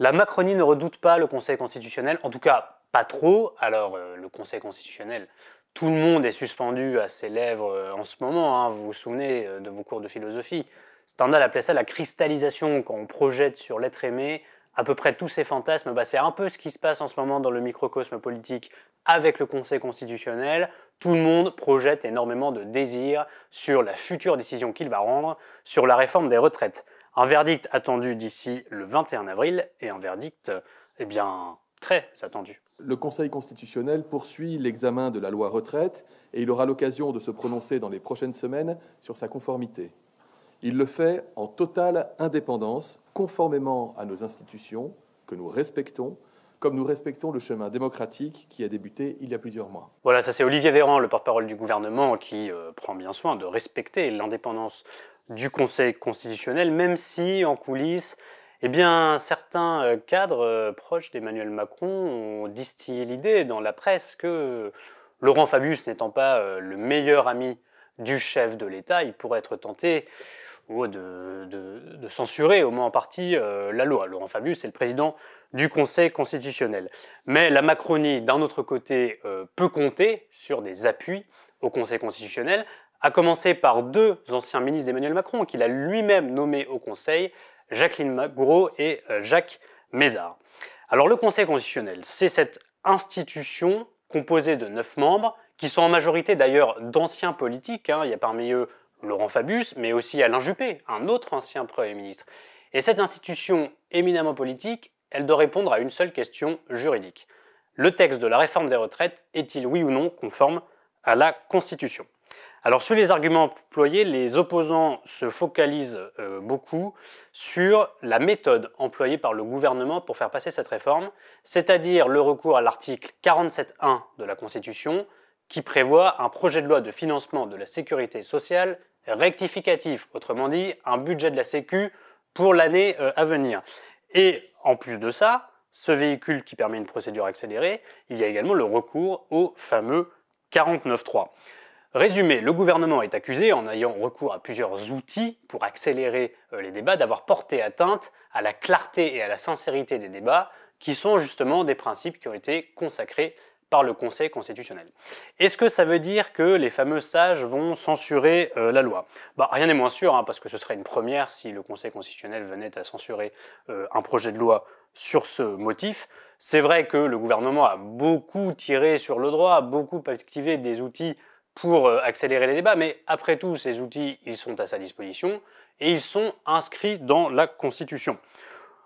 La Macronie ne redoute pas le Conseil constitutionnel, en tout cas pas trop. Alors le Conseil constitutionnel, tout le monde est suspendu à ses lèvres en ce moment, hein. Vous vous souvenez de vos cours de philosophie. Stendhal appelait ça la cristallisation, quand on projette sur l'être aimé à peu près tous ses fantasmes. C'est un peu ce qui se passe en ce moment dans le microcosme politique avec le Conseil constitutionnel. Tout le monde projette énormément de désirs sur la future décision qu'il va rendre sur la réforme des retraites. Un verdict attendu d'ici le 21 avril et un verdict, très attendu. Le Conseil constitutionnel poursuit l'examen de la loi retraite et il aura l'occasion de se prononcer dans les prochaines semaines sur sa conformité. Il le fait en totale indépendance, conformément à nos institutions, que nous respectons, comme nous respectons le chemin démocratique qui a débuté il y a plusieurs mois. Voilà, ça c'est Olivier Véran, le porte-parole du gouvernement, qui prend bien soin de respecter l'indépendance du Conseil constitutionnel, même si en coulisses, certains cadres proches d'Emmanuel Macron ont distillé l'idée dans la presse que Laurent Fabius n'étant pas le meilleur ami du chef de l'État, il pourrait être tenté de censurer au moins en partie la loi. Laurent Fabius est le président du Conseil constitutionnel. Mais la Macronie, d'un autre côté, peut compter sur des appuis au Conseil constitutionnel, à commencer par deux anciens ministres d'Emmanuel Macron qu'il a lui-même nommés au Conseil, Jacqueline Gourault et Jacques Mézard. Alors le Conseil constitutionnel, c'est cette institution composée de 9 membres, qui sont en majorité d'ailleurs d'anciens politiques, il y a parmi eux Laurent Fabius, mais aussi Alain Juppé, un autre ancien Premier ministre. Et cette institution éminemment politique, elle doit répondre à une seule question juridique. Le texte de la réforme des retraites est-il oui ou non conforme à la Constitution ? Alors sur les arguments employés, les opposants se focalisent beaucoup sur la méthode employée par le gouvernement pour faire passer cette réforme, c'est-à-dire le recours à l'article 47.1 de la Constitution, qui prévoit un projet de loi de financement de la sécurité sociale rectificatif, autrement dit un budget de la Sécu pour l'année à venir. Et en plus de ça, ce véhicule qui permet une procédure accélérée, il y a également le recours au fameux 49.3. Résumé, le gouvernement est accusé, en ayant recours à plusieurs outils pour accélérer les débats, d'avoir porté atteinte à la clarté et à la sincérité des débats, qui sont justement des principes qui ont été consacrés par le Conseil constitutionnel. Est-ce que ça veut dire que les fameux sages vont censurer la loi ? Rien n'est moins sûr, parce que ce serait une première si le Conseil constitutionnel venait à censurer un projet de loi sur ce motif. C'est vrai que le gouvernement a beaucoup tiré sur le droit, a beaucoup activé des outils pour accélérer les débats, mais après tout, ces outils, ils sont à sa disposition et ils sont inscrits dans la Constitution.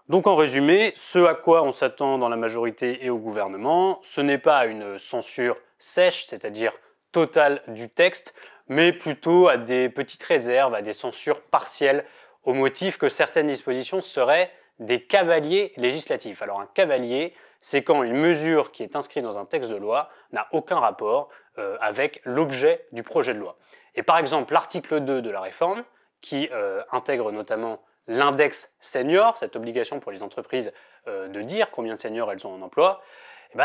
Donc en résumé, ce à quoi on s'attend dans la majorité et au gouvernement, ce n'est pas une censure sèche, c'est-à-dire totale du texte, mais plutôt à des petites réserves, à des censures partielles, au motif que certaines dispositions seraient des cavaliers législatifs. Alors un cavalier, c'est quand une mesure qui est inscrite dans un texte de loi n'a aucun rapport avec l'objet du projet de loi. Et par exemple, l'article 2 de la réforme, qui intègre notamment l'index senior, cette obligation pour les entreprises de dire combien de seniors elles ont en emploi,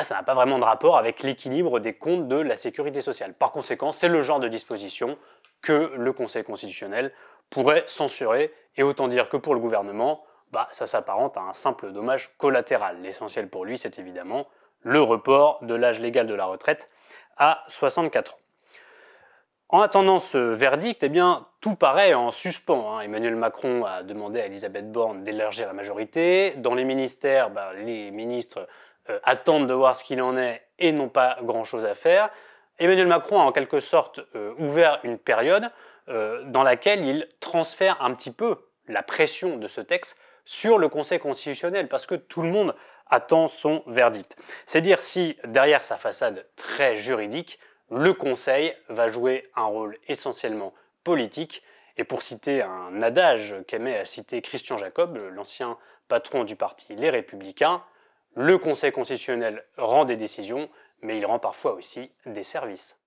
ça n'a pas vraiment de rapport avec l'équilibre des comptes de la sécurité sociale. Par conséquent, c'est le genre de disposition que le Conseil constitutionnel pourrait censurer, et autant dire que pour le gouvernement, ça s'apparente à un simple dommage collatéral. L'essentiel pour lui, c'est évidemment le report de l'âge légal de la retraite à 64 ans. En attendant ce verdict, tout paraît en suspens. Emmanuel Macron a demandé à Elisabeth Borne d'élargir la majorité. Dans les ministères, les ministres attendent de voir ce qu'il en est et n'ont pas grand-chose à faire. Emmanuel Macron a en quelque sorte ouvert une période dans laquelle il transfère un petit peu la pression de ce texte sur le Conseil constitutionnel, parce que tout le monde attend son verdict. C'est dire si, derrière sa façade très juridique, le Conseil va jouer un rôle essentiellement politique. Et pour citer un adage qu'aimait à citer Christian Jacob, l'ancien patron du parti Les Républicains, le Conseil constitutionnel rend des décisions, mais il rend parfois aussi des services.